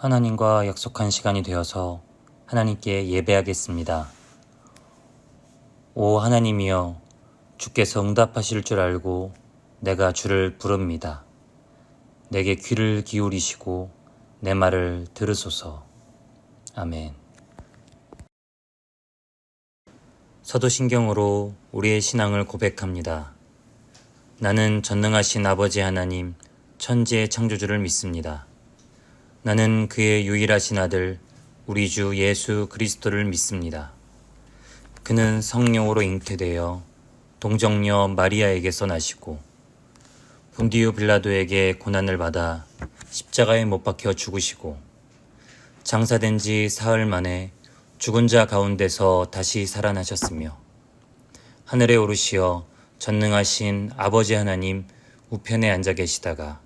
하나님과 약속한 시간이 되어서 하나님께 예배하겠습니다. 오 하나님이여, 주께서 응답하실 줄 알고 내가 주를 부릅니다. 내게 귀를 기울이시고 내 말을 들으소서. 아멘. 사도신경으로 우리의 신앙을 고백합니다. 나는 전능하신 아버지 하나님, 천지의 창조주를 믿습니다. 나는 그의 유일하신 아들, 우리 주 예수 그리스도를 믿습니다. 그는 성령으로 잉태되어 동정녀 마리아에게서 나시고 본디오 빌라도에게 고난을 받아 십자가에 못 박혀 죽으시고 장사된 지 사흘 만에 죽은 자 가운데서 다시 살아나셨으며 하늘에 오르시어 전능하신 아버지 하나님 우편에 앉아 계시다가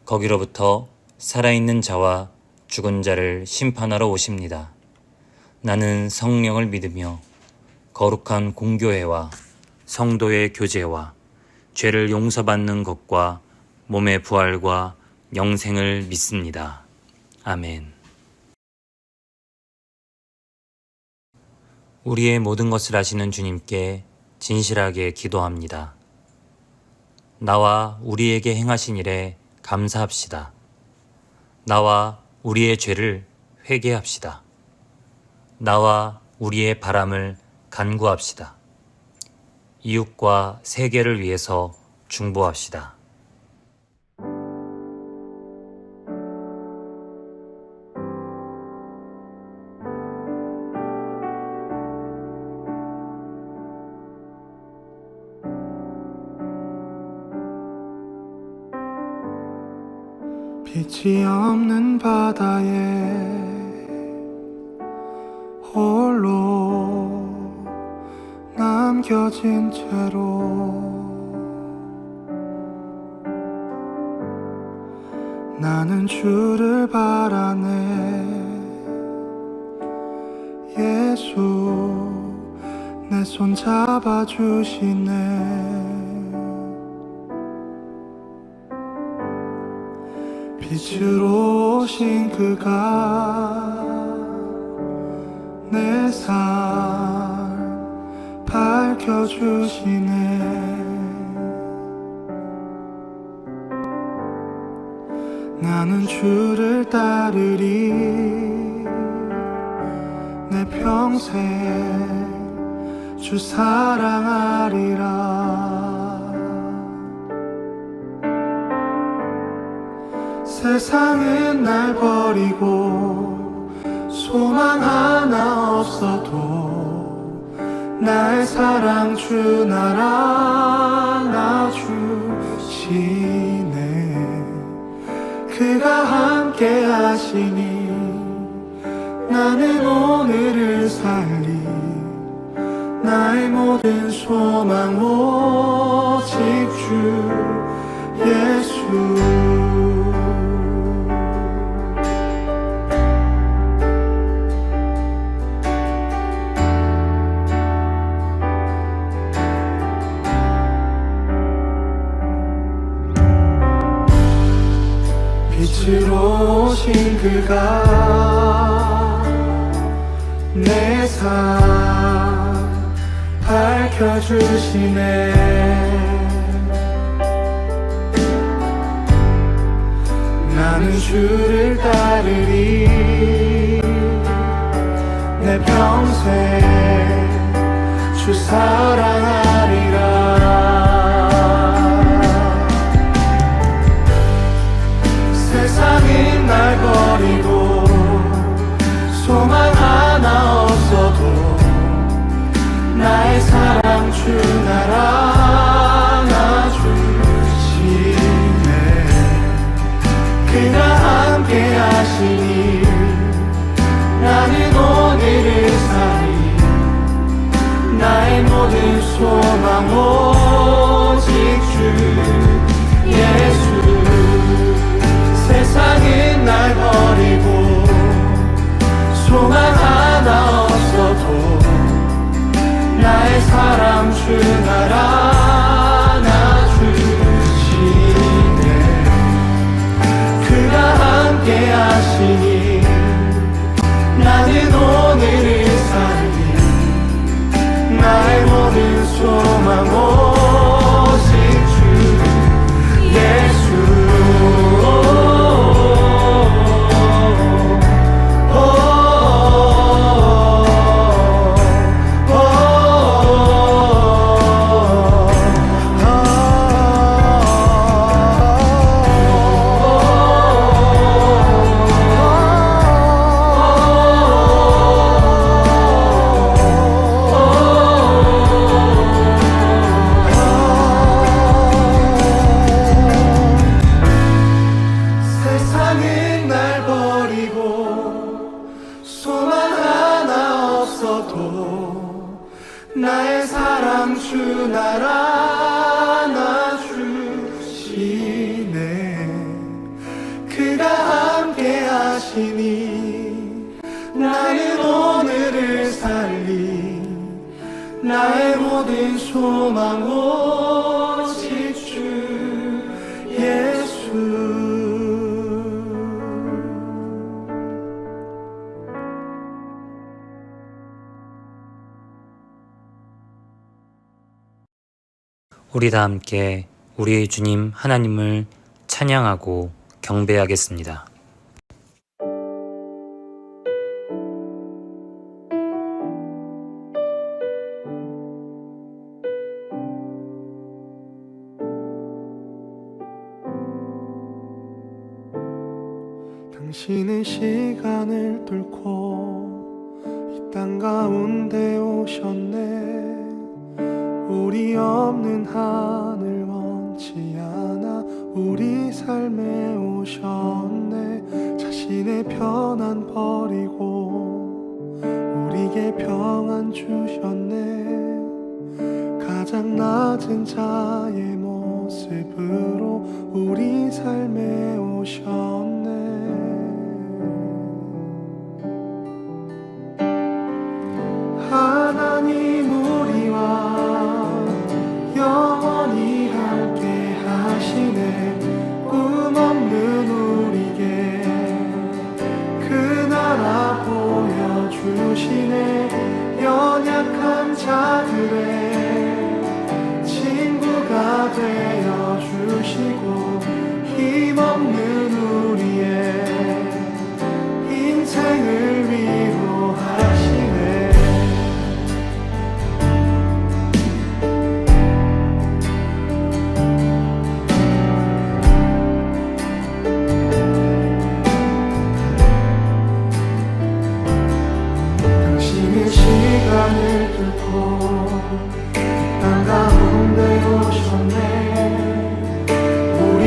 거기로부터 살아있는 자와 죽은 자를 심판하러 오십니다. 나는 성령을 믿으며 거룩한 공교회와 성도의 교제와 죄를 용서받는 것과 몸의 부활과 영생을 믿습니다. 아멘. 우리의 모든 것을 아시는 주님께 진실하게 기도합니다. 나와 우리에게 행하신 일에 감사합시다. 나와 우리의 죄를 회개합시다. 나와 우리의 바람을 간구합시다. 이웃과 세계를 위해서 중보합시다. 빛이 없는 바다에 홀로 남겨진 채로 나는 주를 바라네. 예수 내 손 잡아주시네. 빛으로 오신 그가 내 삶 밝혀주시네. 나는 주를 따르리. 내 평생 주 사랑하리라. 세상은 날 버리고 소망 하나 없어도 나의 사랑 주 나라 주시네. 그가 함께 하시니 나는 오늘을 살리. 나의 모든 소망 오직 주 예수. 빛으로 오신 그가 내 삶 밝혀주시네. 나는 주를 따르리. 내 평생 주 사랑하리라. 세상은 날 버리고 소망 하나 없어도 나의 사랑 주 나라 주시네. 그가 함께 하시니 나는 오늘을 살리. 나의 모든 소망 오직 주 예수. 세상은 날 버리고 소망 하나 없어도 나의 사랑 주 나라 주시네. 그가 함께 하시니 소망 오직 주 예수. 우리 다 함께 우리의 주님 하나님을 찬양하고 경배하겠습니다. 당신의 시간을 뚫고 이 땅 가운데 오셨네. 우리 없는 하늘 원치 않아 우리 삶에 오셨네. 자신의 편안 버리고 우리에게 평안 주셨네. 가장 낮은 자의 모습으로 우리 삶에 오셨네. 하나님 우리와 영원히 함께 하시네. 꿈 없는 우리에게 그 나라 보여주시네. 연약한 자들의 친구가 되어주시고 힘없는 우리의 인생을 위로하시네. 시간을 뚫고 땅 가운데 오셨네. 우리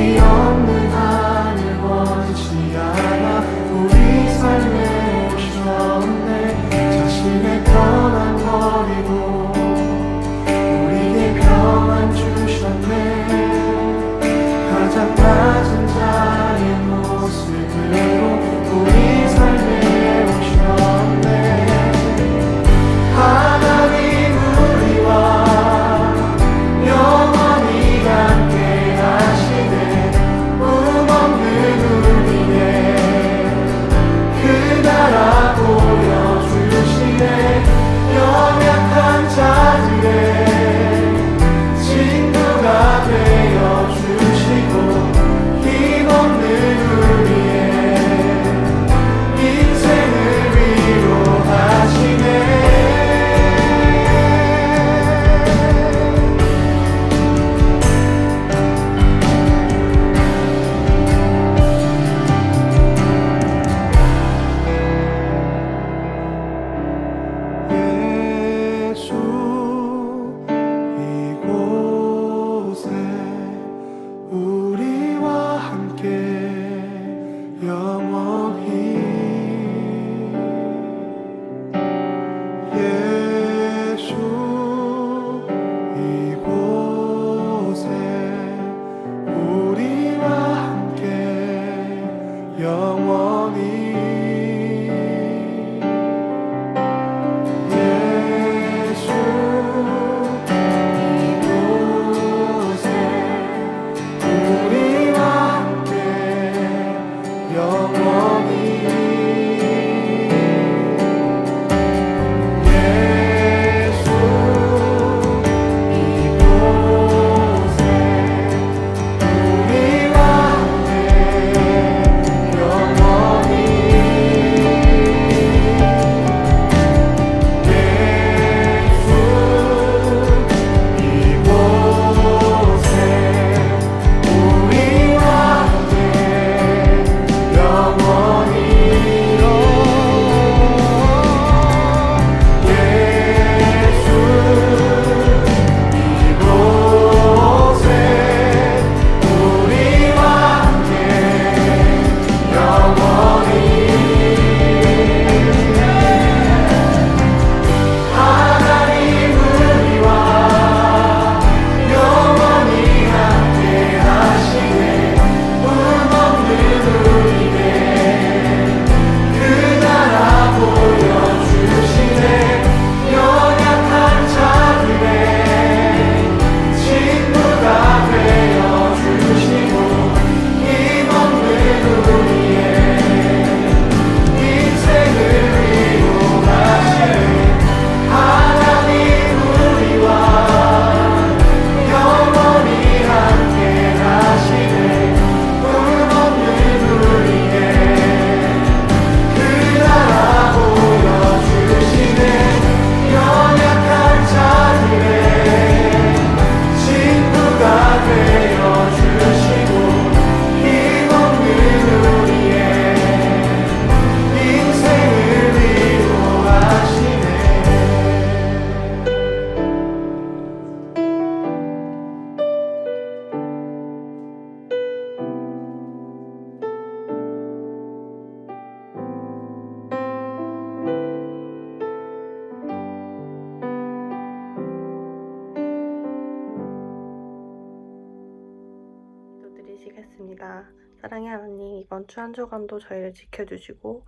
드리시겠습니다. 사랑의 하나님, 이번 주 한 주간도 저희를 지켜주시고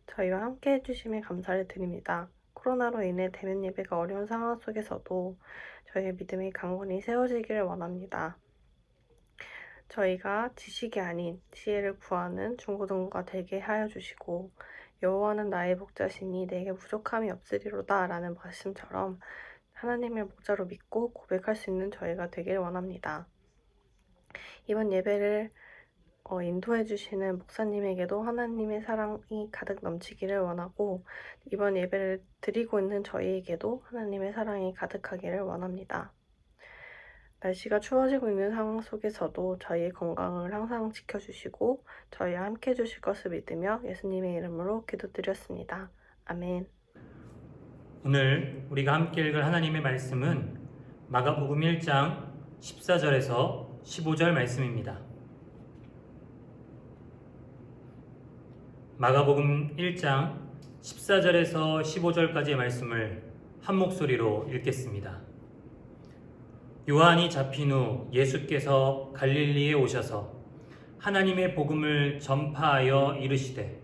저희와 함께 해주심에 감사를 드립니다. 코로나로 인해 대면 예배가 어려운 상황 속에서도 저희의 믿음이 강건히 세워지기를 원합니다. 저희가 지식이 아닌 지혜를 구하는 중고등부가 되게 하여 주시고 여호와는 나의 목자시니 내게 부족함이 없으리로다 라는 말씀처럼 하나님의 목자로 믿고 고백할 수 있는 저희가 되길 원합니다. 이번 예배를 인도해 주시는 목사님에게도 하나님의 사랑이 가득 넘치기를 원하고 이번 예배를 드리고 있는 저희에게도 하나님의 사랑이 가득하기를 원합니다. 날씨가 추워지고 있는 상황 속에서도 저희의 건강을 항상 지켜주시고 저희와 함께 해주실 것을 믿으며 예수님의 이름으로 기도드렸습니다. 아멘. 오늘 우리가 함께 읽을 하나님의 말씀은 마가복음 1장 14절에서 15절 말씀입니다. 마가복음 1장 14절에서 15절까지의 말씀을 한 목소리로 읽겠습니다. 요한이 잡힌 후 예수께서 갈릴리에 오셔서 하나님의 복음을 전파하여 이르시되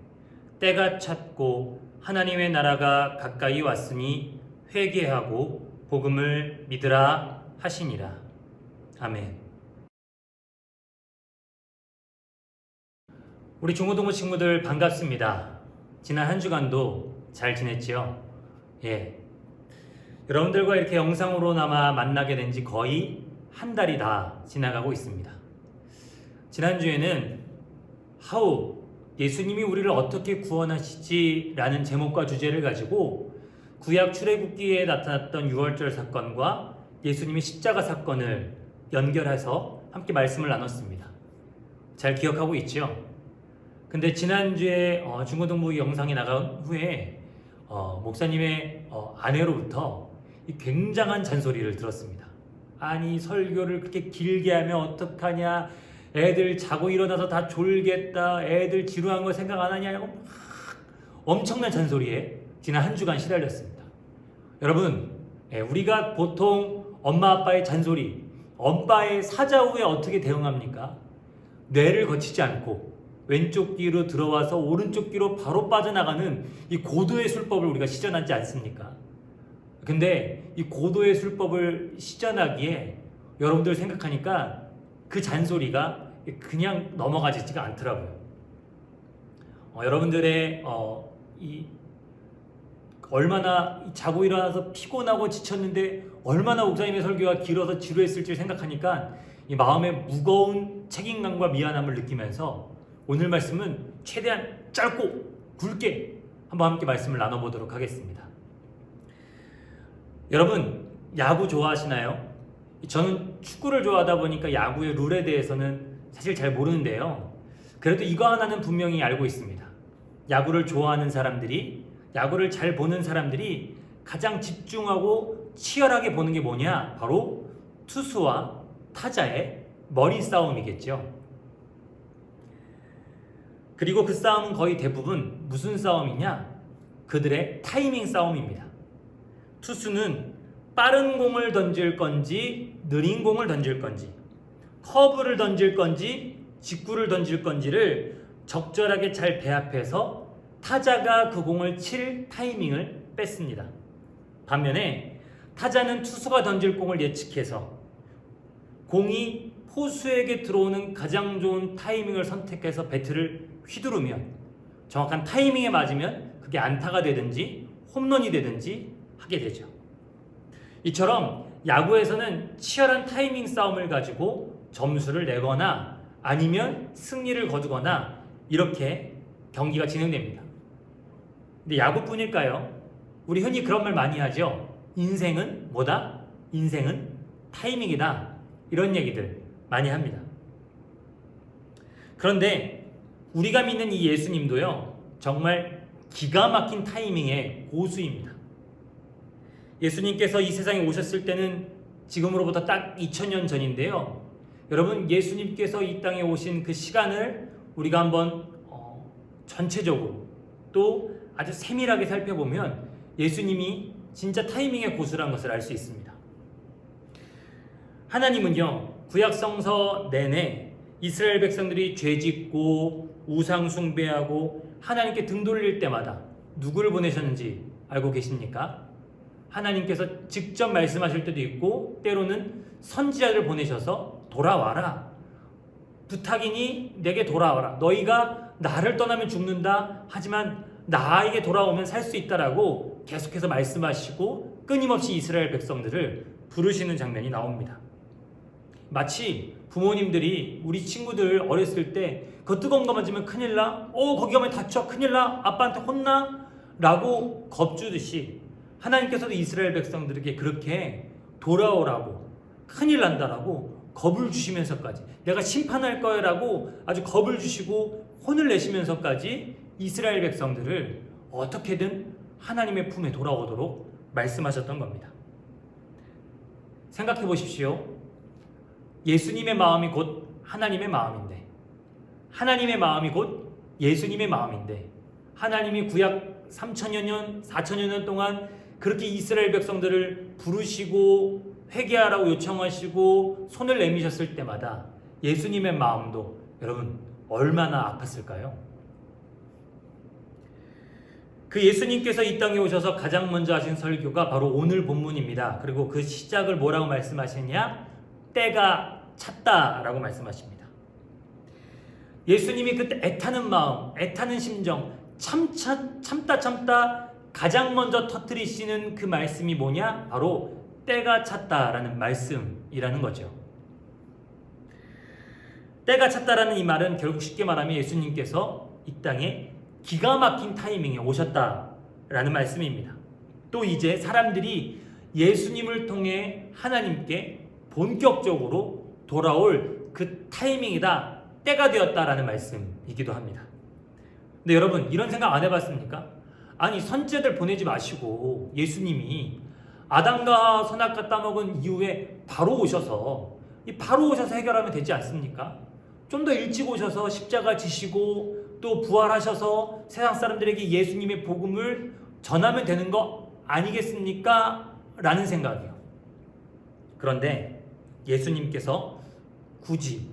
때가 찼고 하나님의 나라가 가까이 왔으니 회개하고 복음을 믿으라 하시니라. 아멘. 우리 중고등부 친구들 반갑습니다. 지난 한 주간도 잘 지냈지요? 예. 여러분들과 이렇게 영상으로나마 만나게 된 지 거의 한 달이 다 지나가고 있습니다. 지난주에는 하우 예수님이 우리를 어떻게 구원하시지? 라는 제목과 주제를 가지고 구약 출애굽기에 나타났던 유월절 사건과 예수님의 십자가 사건을 연결해서 함께 말씀을 나눴습니다. 잘 기억하고 있죠? 근데 지난주에 중고등부 영상이 나간 후에 목사님의 아내로부터 이 굉장한 잔소리를 들었습니다. 아니 설교를 그렇게 길게 하면 어떡하냐, 애들 자고 일어나서 다 졸겠다, 애들 지루한 거 생각 안 하냐, 막 엄청난 잔소리에 지난 한 주간 시달렸습니다. 여러분, 우리가 보통 엄마 아빠의 잔소리, 엄마의 사자후에 어떻게 대응합니까? 뇌를 거치지 않고 왼쪽 귀로 들어와서 오른쪽 귀로 바로 빠져나가는 이 고도의 술법을 우리가 시전하지 않습니까? 근데 이 고도의 술법을 시전하기에 여러분들 생각하니까 그 잔소리가 그냥 넘어가지가 않더라고요. 여러분들의 얼마나 자고 일어나서 피곤하고 지쳤는데 얼마나 목사님의 설교가 길어서 지루했을지 생각하니까 이 마음에 무거운 책임감과 미안함을 느끼면서 오늘 말씀은 최대한 짧고 굵게 한번 함께 말씀을 나눠보도록 하겠습니다. 여러분, 야구 좋아하시나요? 저는 축구를 좋아하다 보니까 야구의 룰에 대해서는 사실 잘 모르는데요. 그래도 이거 하나는 분명히 알고 있습니다. 야구를 좋아하는 사람들이, 야구를 잘 보는 사람들이 가장 집중하고 치열하게 보는 게 뭐냐? 바로 투수와 타자의 머리 싸움이겠죠. 그리고 그 싸움은 거의 대부분 무슨 싸움이냐? 그들의 타이밍 싸움입니다. 투수는 빠른 공을 던질 건지 느린 공을 던질 건지 커브를 던질 건지 직구를 던질 건지를 적절하게 잘 배합해서 타자가 그 공을 칠 타이밍을 뺐습니다. 반면에 타자는 투수가 던질 공을 예측해서 공이 포수에게 들어오는 가장 좋은 타이밍을 선택해서 배트를 휘두르면 정확한 타이밍에 맞으면 그게 안타가 되든지 홈런이 되든지 하게 되죠. 이처럼 야구에서는 치열한 타이밍 싸움을 가지고 점수를 내거나 아니면 승리를 거두거나 이렇게 경기가 진행됩니다. 근데 야구뿐일까요? 우리 흔히 그런 말 많이 하죠. 인생은 뭐다? 인생은 타이밍이다. 이런 얘기들 많이 합니다. 그런데 우리가 믿는 이 예수님도요, 정말 기가 막힌 타이밍의 고수입니다. 예수님께서 이 세상에 오셨을 때는 지금으로부터 딱 2000년 전인데요. 여러분, 예수님께서 이 땅에 오신 그 시간을 우리가 한번 전체적으로 또 아주 세밀하게 살펴보면 예수님이 진짜 타이밍의 고수라는 것을 알 수 있습니다. 하나님은요, 구약성서 내내 이스라엘 백성들이 죄짓고 우상 숭배하고 하나님께 등 돌릴 때마다 누구를 보내셨는지 알고 계십니까? 하나님께서 직접 말씀하실 때도 있고 때로는 선지자를 보내셔서 돌아와라. 부탁이니 내게 돌아와라. 너희가 나를 떠나면 죽는다. 하지만 나에게 돌아오면 살 수 있다라고 계속해서 말씀하시고 끊임없이 이스라엘 백성들을 부르시는 장면이 나옵니다. 마치 부모님들이 우리 친구들 어렸을 때 그 뜨거운 거 맞으면 큰일 나? 거기 가면 다쳐? 큰일 나? 아빠한테 혼나? 라고 겁주듯이 하나님께서도 이스라엘 백성들에게 그렇게 돌아오라고 큰일 난다라고 겁을 주시면서까지 내가 심판할 거야라고 아주 겁을 주시고 혼을 내시면서까지 이스라엘 백성들을 어떻게든 하나님의 품에 돌아오도록 말씀하셨던 겁니다. 생각해 보십시오. 예수님의 마음이 곧 하나님의 마음인데 하나님의 마음이 곧 예수님의 마음인데 하나님이 구약 3천여 년, 4천여 년 동안 그렇게 이스라엘 백성들을 부르시고 회개하라고 요청하시고 손을 내미셨을 때마다 예수님의 마음도 여러분 얼마나 아팠을까요? 그 예수님께서 이 땅에 오셔서 가장 먼저 하신 설교가 바로 오늘 본문입니다. 그리고 그 시작을 뭐라고 말씀하시냐? 때가 찼다라고 말씀하십니다. 예수님이 그때 애타는 마음, 애타는 심정, 참다 가장 먼저 터뜨리시는 그 말씀이 뭐냐? 바로 때가 찼다라는 말씀이라는 거죠. 때가 찼다라는 이 말은 결국 쉽게 말하면 예수님께서 이 땅에 기가 막힌 타이밍에 오셨다라는 말씀입니다. 또 이제 사람들이 예수님을 통해 하나님께 본격적으로 돌아올 그 타이밍이다, 때가 되었다라는 말씀이기도 합니다. 근데 여러분 이런 생각 안 해봤습니까? 아니 선지자들 보내지 마시고 예수님이 아담과 선악과 따먹은 이후에 바로 오셔서 해결하면 되지 않습니까? 좀 더 일찍 오셔서 십자가 지시고 또 부활하셔서 세상 사람들에게 예수님의 복음을 전하면 되는 거 아니겠습니까? 라는 생각이요. 그런데 예수님께서 굳이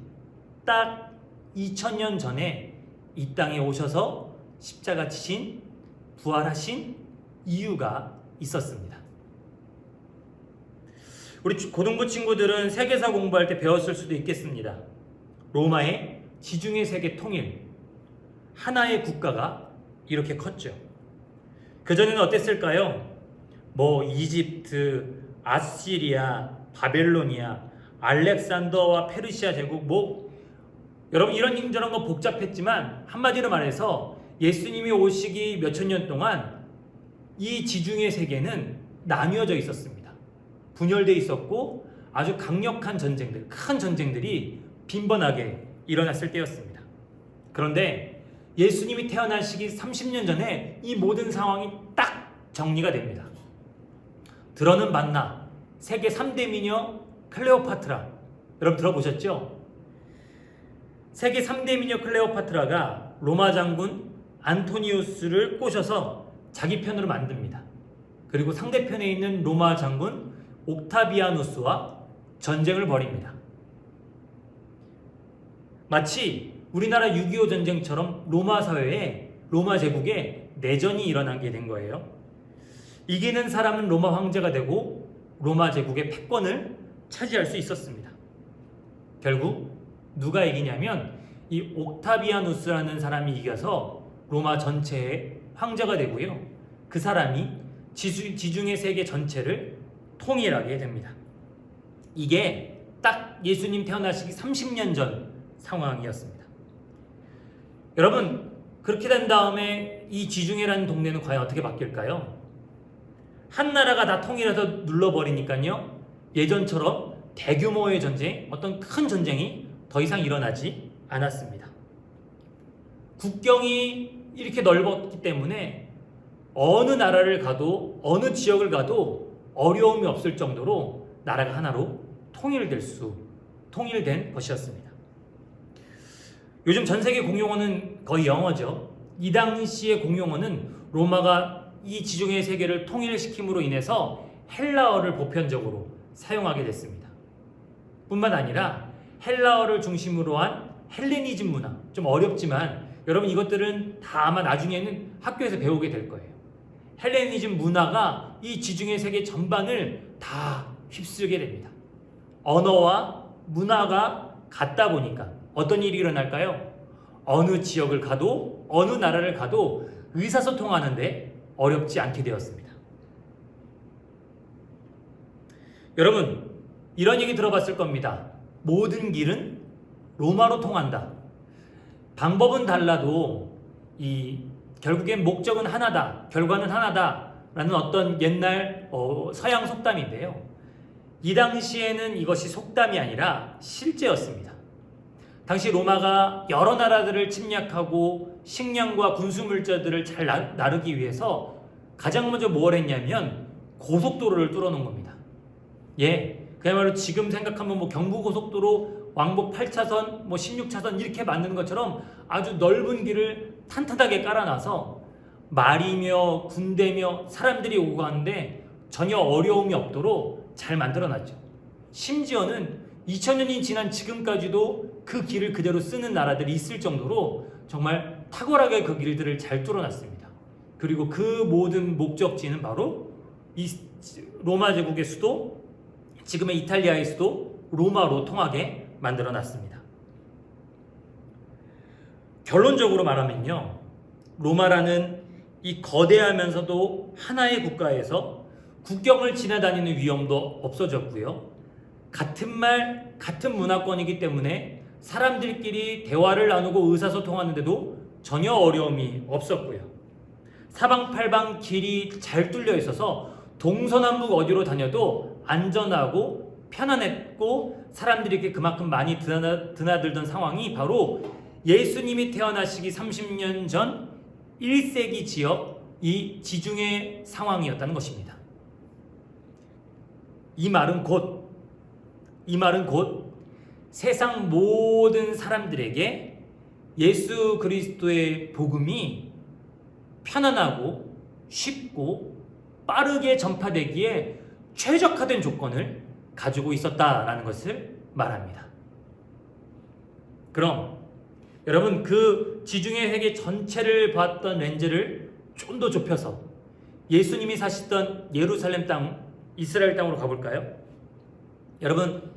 딱 2000년 전에 이 땅에 오셔서 십자가 지신 부활하신 이유가 있었습니다. 우리 고등부 친구들은 세계사 공부할 때 배웠을 수도 있겠습니다. 로마의 지중해 세계 통일, 하나의 국가가 이렇게 컸죠. 그전에는 어땠을까요? 이집트, 아시리아, 바벨로니아, 알렉산더와 페르시아 제국, 여러분 이런 저런 거 복잡했지만 한마디로 말해서 예수님이 오시기 몇천 년 동안 이 지중해 세계는 나뉘어져 있었습니다. 분열되어 있었고 아주 강력한 전쟁들, 큰 전쟁들이 빈번하게 일어났을 때였습니다. 그런데 예수님이 태어나시기 30년 전에 이 모든 상황이 딱 정리가 됩니다. 들어는 만나, 세계 3대 미녀 클레오파트라, 여러분 들어보셨죠? 세계 3대 미녀 클레오파트라가 로마 장군 안토니우스를 꼬셔서 자기 편으로 만듭니다. 그리고 상대편에 있는 로마 장군 옥타비아누스와 전쟁을 벌입니다. 마치 우리나라 6.25 전쟁처럼 로마 사회에, 로마 제국에 내전이 일어나게 된 거예요. 이기는 사람은 로마 황제가 되고 로마 제국의 패권을 차지할 수 있었습니다. 결국 누가 이기냐면 이 옥타비아누스라는 사람이 이겨서 로마 전체의 황제가 되고요. 그 사람이 지중해 세계 전체를 통일하게 됩니다. 이게 딱 예수님 태어나시기 30년 전 상황이었습니다. 여러분 그렇게 된 다음에 이 지중해라는 동네는 과연 어떻게 바뀔까요? 한 나라가 다 통일해서 눌러버리니까요. 예전처럼 대규모의 전쟁, 어떤 큰 전쟁이 더 이상 일어나지 않았습니다. 국경이 이렇게 넓었기 때문에 어느 나라를 가도 어느 지역을 가도 어려움이 없을 정도로 나라가 하나로 통일된 것이었습니다. 요즘 전 세계 공용어는 거의 영어죠. 이 당시의 공용어는 로마가 이 지중해 세계를 통일시킴으로 인해서 헬라어를 보편적으로 사용하게 됐습니다. 뿐만 아니라 헬라어를 중심으로 한 헬레니즘 문화, 좀 어렵지만 여러분 이것들은 다 아마 나중에는 학교에서 배우게 될 거예요. 헬레니즘 문화가 이 지중해 세계 전반을 다 휩쓸게 됩니다. 언어와 문화가 같다 보니까 어떤 일이 일어날까요? 어느 지역을 가도 어느 나라를 가도 의사소통하는데 어렵지 않게 되었습니다. 여러분 이런 얘기 들어봤을 겁니다. 모든 길은 로마로 통한다. 방법은 달라도 결국엔 목적은 하나다, 결과는 하나다라는 어떤 옛날 서양 속담인데요. 이 당시에는 이것이 속담이 아니라 실제였습니다. 당시 로마가 여러 나라들을 침략하고 식량과 군수물자들을 잘 나르기 위해서 가장 먼저 뭘 했냐면 고속도로를 뚫어놓은 겁니다. 그야말로 지금 생각하면 뭐 경부고속도로 왕복 8차선, 16차선 이렇게 만드는 것처럼 아주 넓은 길을 탄탄하게 깔아놔서 말이며 군대며 사람들이 오고 가는데 전혀 어려움이 없도록 잘 만들어놨죠. 심지어는 2000년이 지난 지금까지도 그 길을 그대로 쓰는 나라들이 있을 정도로 정말 탁월하게 그 길들을 잘 뚫어놨습니다. 그리고 그 모든 목적지는 바로 이 로마 제국의 수도, 지금의 이탈리아의 수도 로마로 통하게 만들어놨습니다. 결론적으로 말하면요, 로마라는 이 거대하면서도 하나의 국가에서 국경을 지나다니는 위험도 없어졌고요. 같은 말, 같은 문화권이기 때문에 사람들끼리 대화를 나누고 의사소통하는데도 전혀 어려움이 없었고요. 사방팔방 길이 잘 뚫려 있어서 동서남북 어디로 다녀도 안전하고 편안했고 사람들이 이렇게 그만큼 많이 드나들던 상황이 바로 예수님이 태어나시기 30년 전 1세기 지역 이 지중해 상황이었다는 것입니다. 이 말은 곧 세상 모든 사람들에게 예수 그리스도의 복음이 편안하고 쉽고 빠르게 전파되기에 최적화된 조건을 가지고 있었다라는 것을 말합니다. 그럼 여러분 그 지중해 세계 전체를 봤던 렌즈를 좀 더 좁혀서 예수님이 사시던 예루살렘 땅, 이스라엘 땅으로 가볼까요? 여러분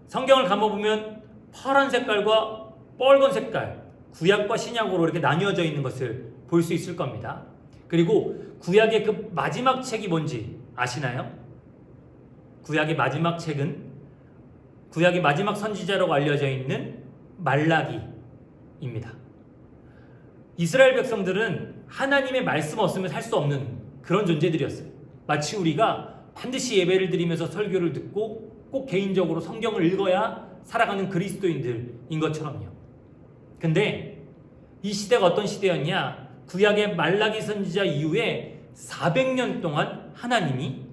성경을 감아보면 파란 색깔과 빨간 색깔, 구약과 신약으로 이렇게 나뉘어져 있는 것을 볼 수 있을 겁니다. 그리고 구약의 그 마지막 책이 뭔지 아시나요? 구약의 마지막 책은 구약의 마지막 선지자라고 알려져 있는 말라기입니다. 이스라엘 백성들은 하나님의 말씀 없으면 살 수 없는 그런 존재들이었어요. 마치 우리가 반드시 예배를 드리면서 설교를 듣고 꼭 개인적으로 성경을 읽어야 살아가는 그리스도인들인 것처럼요. 근데 이 시대가 어떤 시대였냐? 구약의 말라기 선지자 이후에 400년 동안 하나님이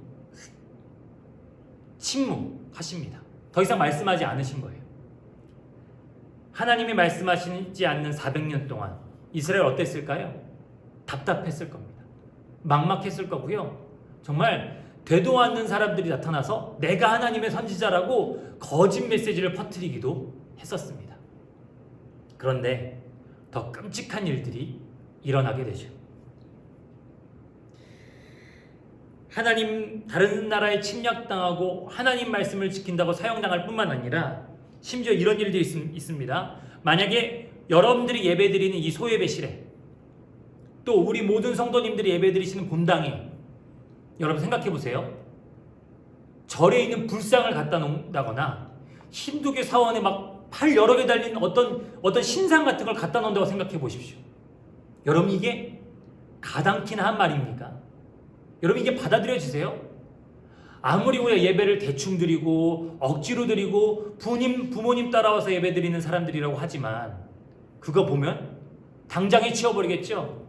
침묵하십니다. 더 이상 말씀하지 않으신 거예요. 하나님이 말씀하시지 않는 400년 동안 이스라엘 어땠을까요? 답답했을 겁니다. 막막했을 거고요. 정말 되도 않는 사람들이 나타나서 내가 하나님의 선지자라고 거짓 메시지를 퍼뜨리기도 했었습니다. 그런데 더 끔찍한 일들이 일어나게 되죠. 하나님 다른 나라에 침략당하고 하나님 말씀을 지킨다고 사형당할 뿐만 아니라 심지어 이런 일도 있습니다. 만약에 여러분들이 예배드리는 이 소예배실에 또 우리 모든 성도님들이 예배드리시는 본당에 여러분 생각해 보세요. 절에 있는 불상을 갖다 놓는다거나 힌두교 사원에 막 팔 여러 개 달린 어떤 신상 같은 걸 갖다 놓는다고 생각해 보십시오. 여러분 이게 가당키나 한 말입니까? 여러분 이게 받아들여지세요? 아무리 우리가 예배를 대충 드리고 억지로 드리고 부모님 따라와서 예배 드리는 사람들이라고 하지만 그거 보면 당장에 치워버리겠죠?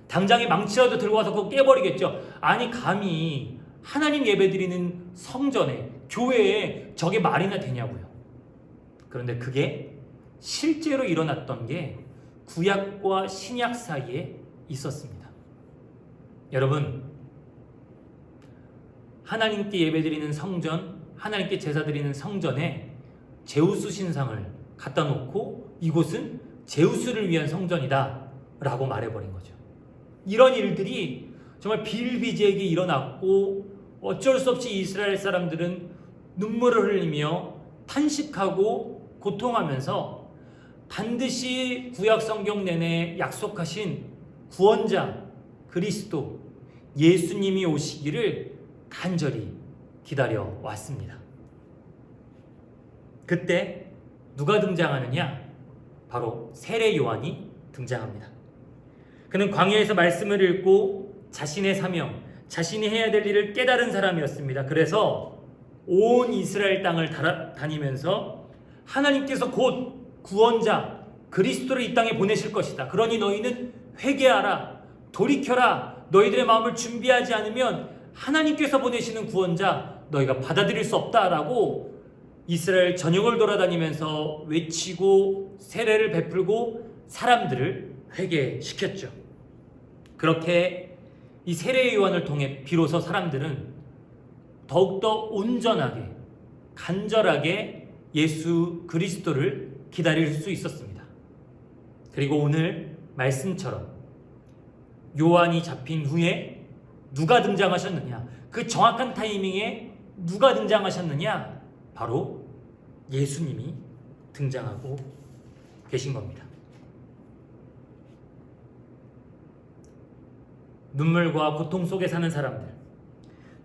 당장에 망치라도 들고 와서 그거 깨버리겠죠? 아니 감히 하나님 예배 드리는 성전에 교회에 저게 말이나 되냐고요. 그런데 그게 실제로 일어났던 게 구약과 신약 사이에 있었습니다. 여러분 하나님께 예배드리는 성전, 하나님께 제사 드리는 성전에 제우스 신상을 갖다 놓고 이곳은 제우스를 위한 성전이다 라고 말해버린 거죠. 이런 일들이 정말 비일비재하게 일어났고 어쩔 수 없이 이스라엘 사람들은 눈물을 흘리며 탄식하고 고통하면서 반드시 구약 성경 내내 약속하신 구원자 그리스도 예수님이 오시기를 간절히 기다려 왔습니다. 그때 누가 등장하느냐? 바로 세례 요한이 등장합니다. 그는 광야에서 말씀을 읽고 자신의 사명, 자신이 해야 될 일을 깨달은 사람이었습니다. 그래서 온 이스라엘 땅을 다니면서 하나님께서 곧 구원자 그리스도를 이 땅에 보내실 것이다. 그러니 너희는 회개하라, 돌이켜라. 너희들의 마음을 준비하지 않으면 하나님께서 보내시는 구원자 너희가 받아들일 수 없다라고 이스라엘 전역을 돌아다니면서 외치고 세례를 베풀고 사람들을 회개시켰죠. 그렇게 이 세례 요한을 통해 비로소 사람들은 더욱더 온전하게 간절하게 예수 그리스도를 기다릴 수 있었습니다. 그리고 오늘 말씀처럼 요한이 잡힌 후에 누가 등장하셨느냐? 그 정확한 타이밍에 누가 등장하셨느냐? 바로 예수님이 등장하고 계신 겁니다. 눈물과 고통 속에 사는 사람들,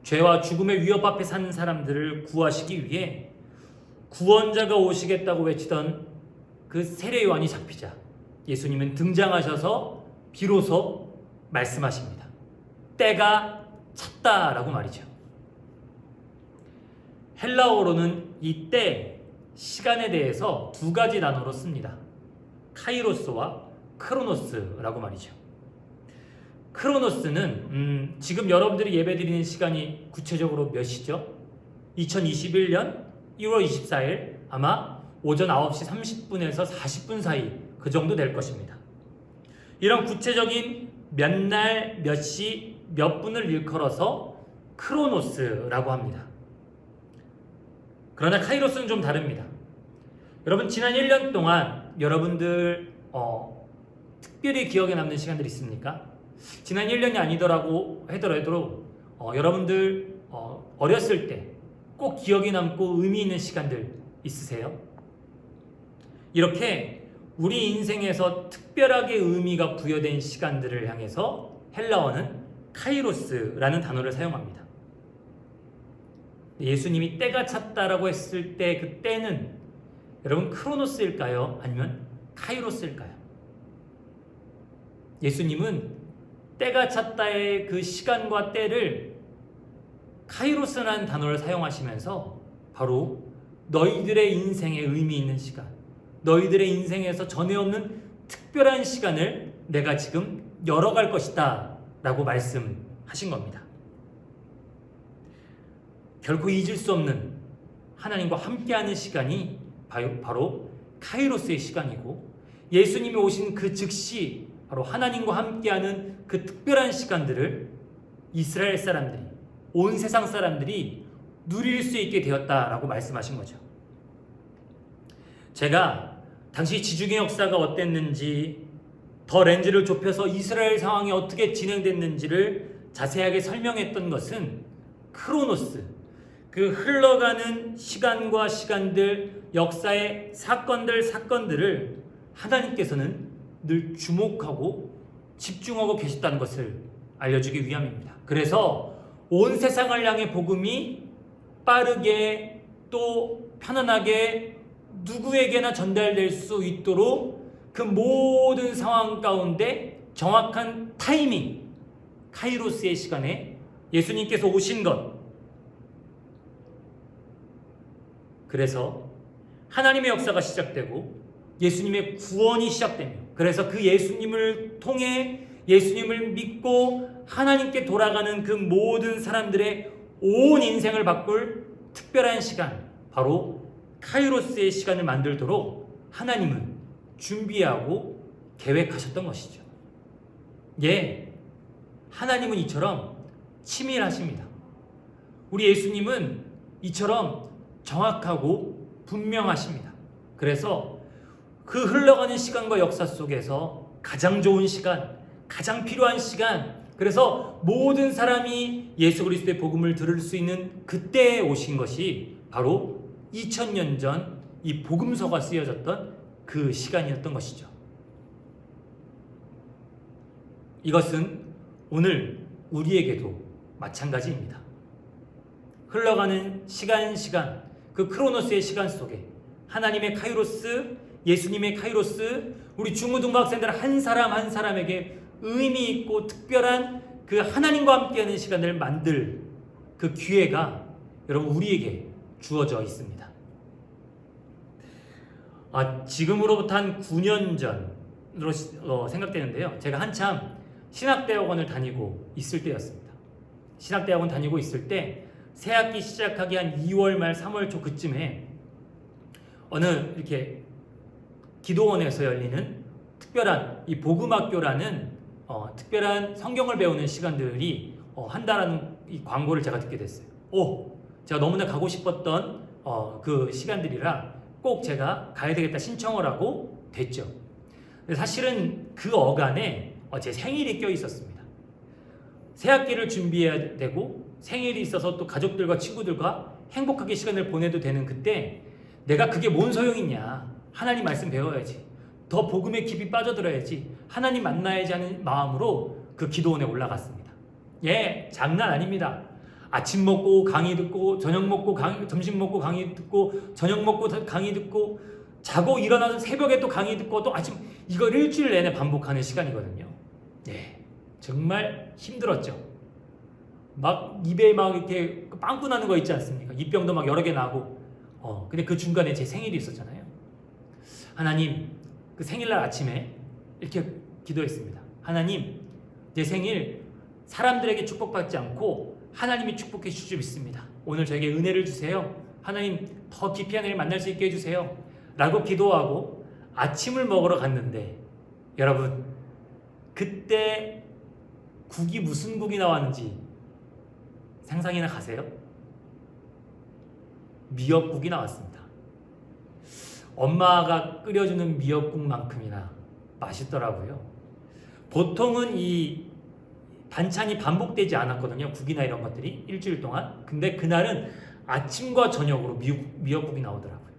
죄와 죽음의 위협 앞에 사는 사람들을 구하시기 위해 구원자가 오시겠다고 외치던 그 세례 요한이 잡히자 예수님은 등장하셔서 비로소 말씀하십니다. 때가 찼다라고 말이죠. 헬라어로는 이 때, 시간에 대해서 두 가지 단어로 씁니다. 카이로스와 크로노스라고 말이죠. 크로노스는 지금 여러분들이 예배드리는 시간이 구체적으로 몇 시죠? 2021년 1월 24일 아마 오전 9시 30분에서 40분 사이 그 정도 될 것입니다. 이런 구체적인 몇 날, 몇 시, 몇 분을 일컬어서 크로노스라고 합니다. 그러나 카이로스는 좀 다릅니다. 여러분 지난 1년 동안 여러분들 특별히 기억에 남는 시간들이 있습니까? 지난 1년이 아니더라고 하더라도 여러분들 어렸을 때 꼭 기억에 남고 의미 있는 시간들 있으세요? 이렇게 우리 인생에서 특별하게 의미가 부여된 시간들을 향해서 헬라어는 카이로스라는 단어를 사용합니다. 예수님이 때가 찼다라고 했을 때 그 때는 여러분 크로노스일까요? 아니면 카이로스일까요? 예수님은 때가 찼다의 그 시간과 때를 카이로스라는 단어를 사용하시면서 바로 너희들의 인생에 의미 있는 시간, 너희들의 인생에서 전에 없는 특별한 시간을 내가 지금 열어갈 것이다 라고 말씀하신 겁니다. 결코 잊을 수 없는 하나님과 함께하는 시간이 바로 카이로스의 시간이고 예수님이 오신 그 즉시 바로 하나님과 함께하는 그 특별한 시간들을 이스라엘 사람들이 온 세상 사람들이 누릴 수 있게 되었다라고 말씀하신 거죠. 제가 당시 지중해 역사가 어땠는지 더 렌즈를 좁혀서 이스라엘 상황이 어떻게 진행됐는지를 자세하게 설명했던 것은 크로노스, 그 흘러가는 시간과 시간들, 역사의 사건들을 하나님께서는 늘 주목하고 집중하고 계셨다는 것을 알려주기 위함입니다. 그래서 온 세상을 향해 복음이 빠르게 또 편안하게 누구에게나 전달될 수 있도록 그 모든 상황 가운데 정확한 타이밍, 카이로스의 시간에 예수님께서 오신 것. 그래서 하나님의 역사가 시작되고 예수님의 구원이 시작되며 그래서 그 예수님을 통해 예수님을 믿고 하나님께 돌아가는 그 모든 사람들의 온 인생을 바꿀 특별한 시간, 바로 카이로스의 시간을 만들도록 하나님은 준비하고 계획하셨던 것이죠. 예, 하나님은 이처럼 치밀하십니다. 우리 예수님은 이처럼 정확하고 분명하십니다. 그래서 그 흘러가는 시간과 역사 속에서 가장 좋은 시간, 가장 필요한 시간, 그래서 모든 사람이 예수 그리스도의 복음을 들을 수 있는 그때에 오신 것이 바로 2000년 전 이 복음서가 쓰여졌던 그 시간이었던 것이죠. 이것은 오늘 우리에게도 마찬가지입니다. 흘러가는 시간, 그 크로노스의 시간 속에 하나님의 카이로스, 예수님의 카이로스, 우리 중고등부 학생들 한 사람 한 사람에게 의미 있고 특별한 그 하나님과 함께하는 시간을 만들 그 기회가 여러분 우리에게 주어져 있습니다. 지금으로부터 한 9년 전으로 생각되는데요. 제가 한참 신학대학원을 다니고 있을 때였습니다. 신학대학원 다니고 있을 때 새학기 시작하기 한 2월 말 3월 초 그쯤에 어느 이렇게 기도원에서 열리는 특별한 이 복음학교라는 특별한 성경을 배우는 시간들이 한다라는 이 광고를 제가 듣게 됐어요. 제가 너무나 가고 싶었던 그 시간들이라 꼭 제가 가야 되겠다 신청을 하고 됐죠. 근데 사실은 그 어간에 제 생일이 껴 있었습니다. 새학기를 준비해야 되고 생일이 있어서 또 가족들과 친구들과 행복하게 시간을 보내도 되는 그때 내가 그게 뭔 소용이냐, 하나님 말씀 배워야지, 더 복음에 깊이 빠져들어야지, 하나님 만나야지 하는 마음으로 그 기도원에 올라갔습니다. 장난 아닙니다. 아침 먹고 강의 듣고 저녁 먹고 점심 먹고 강의 듣고 저녁 먹고 강의 듣고 자고 일어나서 새벽에 또 강의 듣고 또 아침, 이걸 일주일 내내 반복하는 시간이거든요. 정말 힘들었죠. 막 입에 막 이렇게 빵꾸 나는 거 있지 않습니까? 입병도 막 여러 개 나고. 근데 그 중간에 제 생일이 있었잖아요. 하나님, 그 생일날 아침에 이렇게 기도했습니다. 하나님, 내 생일 사람들에게 축복받지 않고 하나님이 축복해 주실 줄 믿습니다. 오늘 저에게 은혜를 주세요. 하나님, 더 깊이 하나님을 만날 수 있게 해주세요. 라고 기도하고 아침을 먹으러 갔는데, 여러분, 그때 국이 무슨 국이 나왔는지 상상이나 가세요? 미역국이 나왔습니다. 엄마가 끓여주는 미역국만큼이나 맛있더라고요. 보통은 이 반찬이 반복되지 않았거든요. 국이나 이런 것들이 일주일 동안. 근데 그날은 아침과 저녁으로 미역국이 나오더라고요.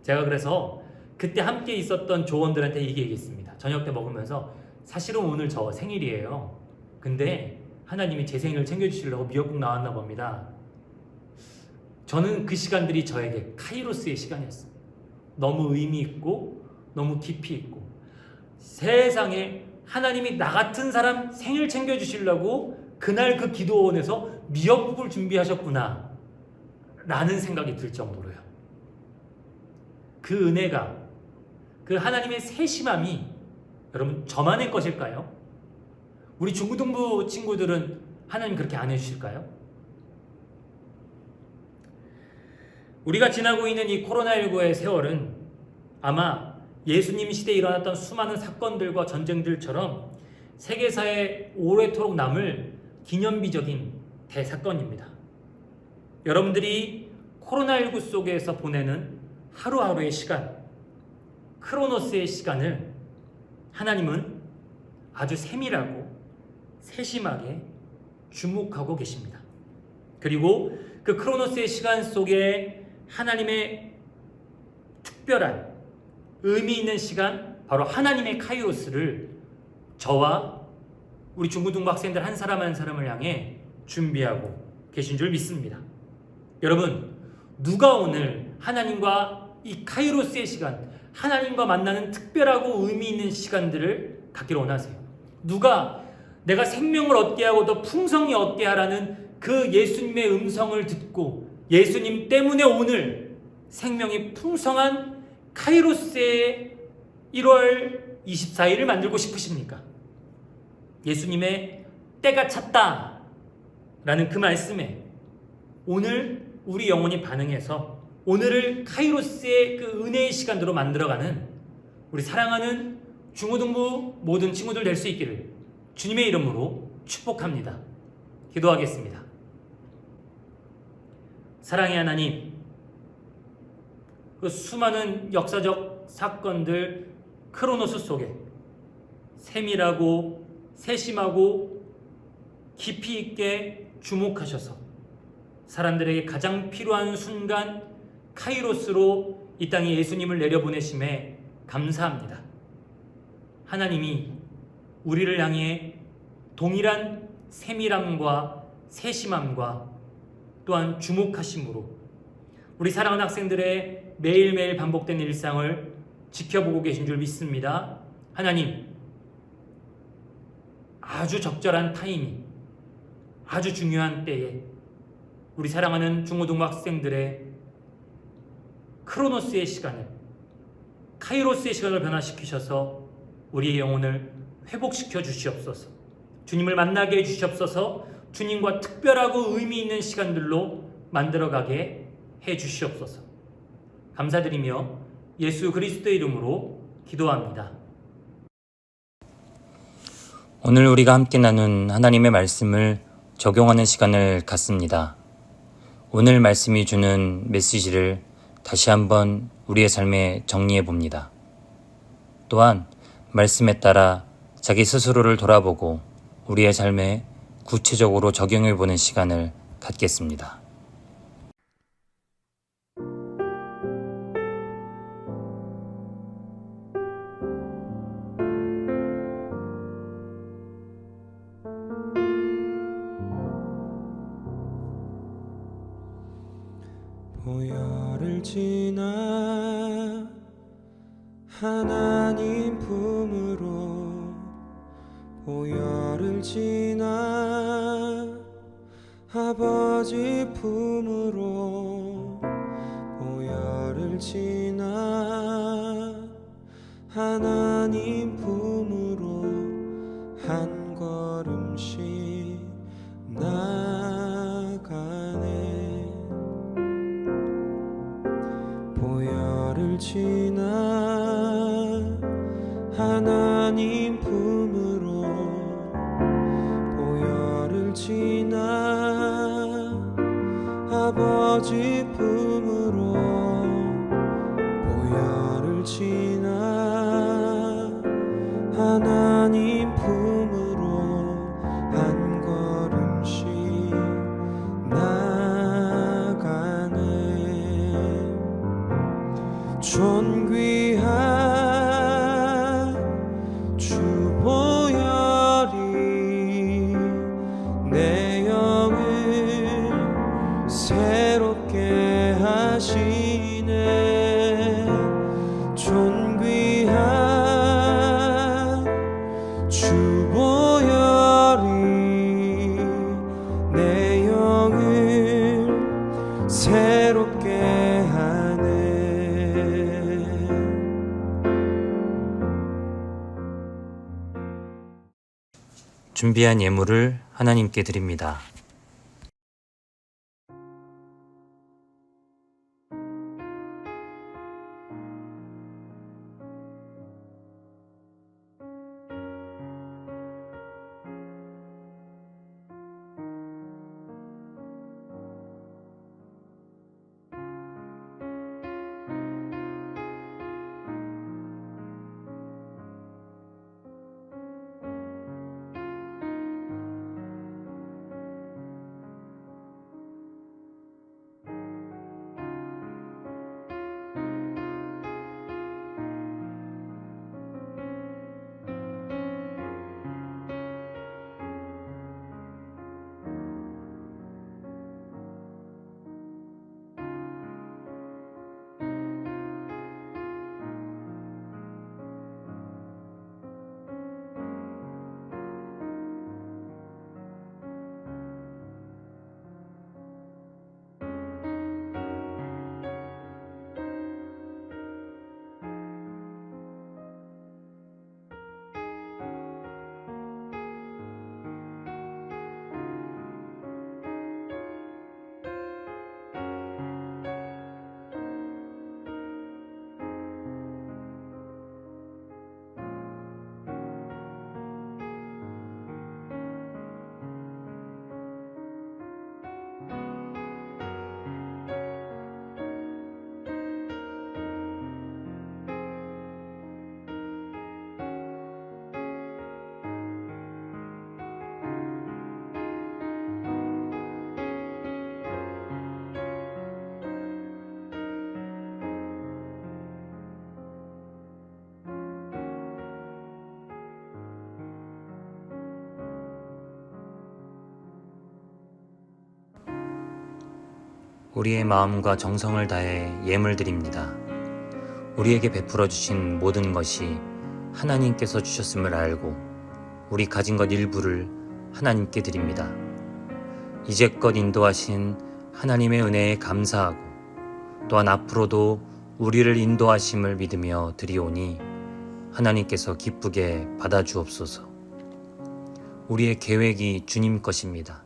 제가 그래서 그때 함께 있었던 조원들한테 얘기했습니다. 저녁 때 먹으면서 사실은 오늘 저 생일이에요. 근데 하나님이 제 생일을 챙겨주시려고 미역국 나왔나 봅니다. 저는 그 시간들이 저에게 카이로스의 시간이었어요. 너무 의미 있고 너무 깊이 있고 세상에 하나님이 나 같은 사람 생일 챙겨주시려고 그날 그 기도원에서 미역국을 준비하셨구나 라는 생각이 들 정도로요. 그 은혜가, 그 하나님의 세심함이 여러분 저만의 것일까요? 우리 중고등부 친구들은 하나님 그렇게 안 해주실까요? 우리가 지나고 있는 이 코로나19의 세월은 아마 예수님 시대에 일어났던 수많은 사건들과 전쟁들처럼 세계사에 오래도록 남을 기념비적인 대사건입니다. 여러분들이 코로나19 속에서 보내는 하루하루의 시간, 크로노스의 시간을 하나님은 아주 세밀하고 세심하게 주목하고 계십니다. 그리고 그 크로노스의 시간 속에 하나님의 특별한 의미 있는 시간, 바로 하나님의 카이로스를 저와 우리 중고등부 학생들 한 사람 한 사람을 향해 준비하고 계신 줄 믿습니다. 여러분, 누가 오늘 하나님과 이 카이로스의 시간, 하나님과 만나는 특별하고 의미 있는 시간들을 갖기를 원하세요? 누가 내가 생명을 얻게 하고 더 풍성히 얻게 하라는 그 예수님의 음성을 듣고 예수님 때문에 오늘 생명이 풍성한 카이로스의 1월 24일을 만들고 싶으십니까? 예수님의 때가 찼다 라는 그 말씀에 오늘 우리 영혼이 반응해서 오늘을 카이로스의 그 은혜의 시간으로 만들어가는 우리 사랑하는 중고등부 모든 친구들 될 수 있기를 주님의 이름으로 축복합니다. 기도하겠습니다. 사랑의 하나님, 그 수많은 역사적 사건들 크로노스 속에 세밀하고 세심하고 깊이 있게 주목하셔서 사람들에게 가장 필요한 순간 카이로스로 이 땅에 예수님을 내려보내심에 감사합니다. 하나님이 우리를 향해 동일한 세밀함과 세심함과 또한 주목하심으로 우리 사랑하는 학생들의 매일매일 반복되는 일상을 지켜보고 계신 줄 믿습니다. 하나님, 아주 적절한 타이밍, 아주 중요한 때에 우리 사랑하는 중고등부 학생들의 크로노스의 시간을, 카이로스의 시간을 변화시키셔서 우리의 영혼을 회복시켜 주시옵소서. 주님을 만나게 해주시옵소서. 주님과 특별하고 의미 있는 시간들로 만들어가게 해주시옵소서. 감사드리며 예수 그리스도의 이름으로 기도합니다. 오늘 우리가 함께 나눈 하나님의 말씀을 적용하는 시간을 갖습니다. 오늘 말씀이 주는 메시지를 다시 한번 우리의 삶에 정리해 봅니다. 또한 말씀에 따라 자기 스스로를 돌아보고 우리의 삶에 구체적으로 적용해 보는 시간을 갖겠습니다. 보혈을 지나 하나님 품으로 보혈을 지나 아버지 품으로 보혈을 지나 하나님 품으로 한 걸음씩 나가네. 보혈을 지나 하나님 품으로 보혈을 지나 아버지 품으로 보혈을 지나 하나님 품으로 한 걸음씩 나가네. 존귀한 주 보혈이 내 영을 새롭게 하시네. 존귀한 주 보혈이 내 영을 새롭게 하네. 준비한 예물을 하나님께 드립니다. 우리의 마음과 정성을 다해 예물 드립니다. 우리에게 베풀어 주신 모든 것이 하나님께서 주셨음을 알고 우리 가진 것 일부를 하나님께 드립니다. 이제껏 인도하신 하나님의 은혜에 감사하고 또한 앞으로도 우리를 인도하심을 믿으며 드리오니 하나님께서 기쁘게 받아주옵소서. 우리의 계획이 주님 것입니다.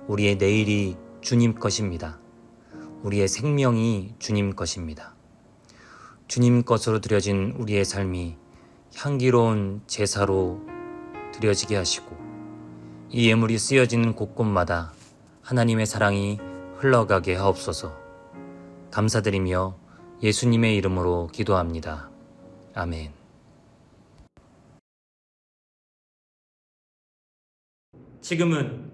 우리의 내일이 주님 것입니다. 우리의 생명이 주님 것입니다. 주님 것으로 드려진 우리의 삶이 향기로운 제사로 드려지게 하시고 이 예물이 쓰여지는 곳곳마다 하나님의 사랑이 흘러가게 하옵소서. 감사드리며 예수님의 이름으로 기도합니다. 아멘. 지금은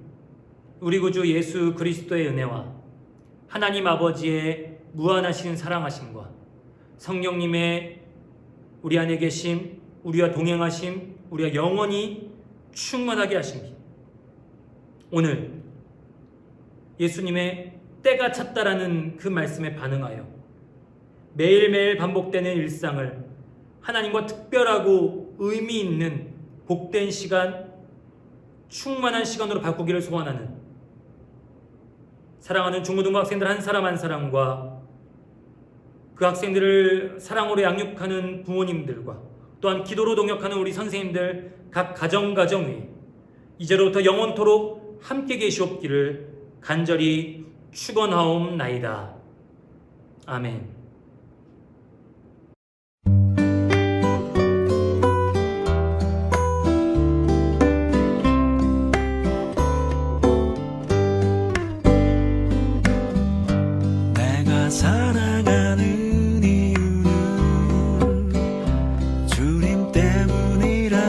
우리 구주 예수 그리스도의 은혜와 하나님 아버지의 무한하신 사랑하심과 성령님의 우리 안에 계심, 우리와 동행하심, 우리가 영원히 충만하게 하심이 오늘 예수님의 때가 찼다라는 그 말씀에 반응하여 매일매일 반복되는 일상을 하나님과 특별하고 의미 있는 복된 시간, 충만한 시간으로 바꾸기를 소원하는 사랑하는 중고등부 학생들 한 사람 한 사람과 그 학생들을 사랑으로 양육하는 부모님들과 또한 기도로 동역하는 우리 선생님들 각 가정 위에 이제로부터 영원토록 함께 계시옵기를 간절히 축원하옵나이다. 아멘. 내가 살아가는 이유는 주님 때문이라.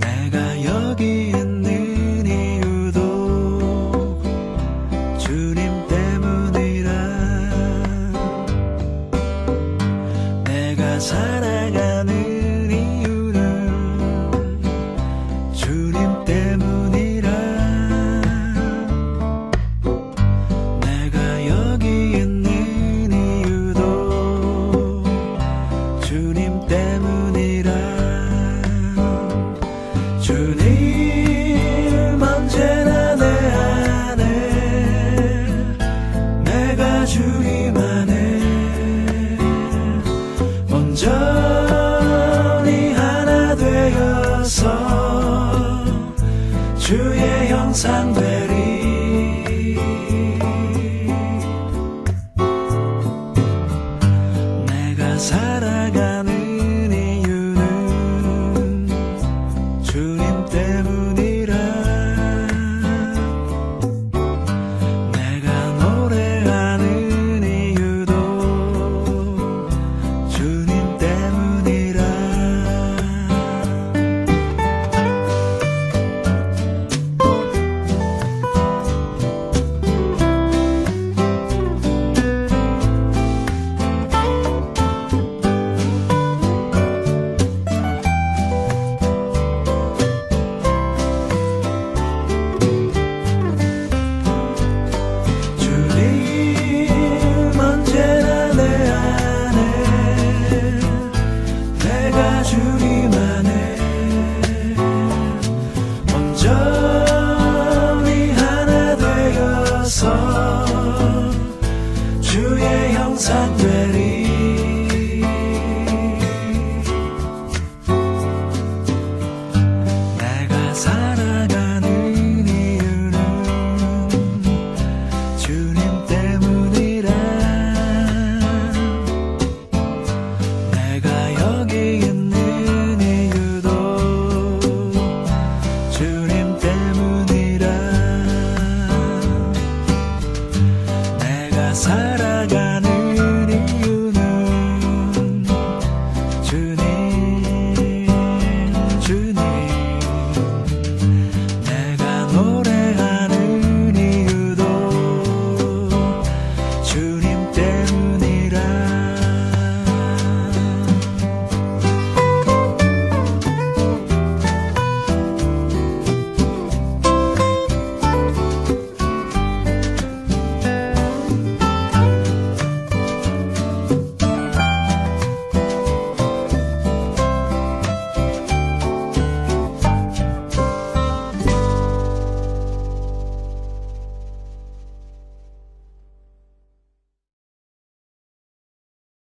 내가 여기 있는 이유도 주님 때문이라. 내가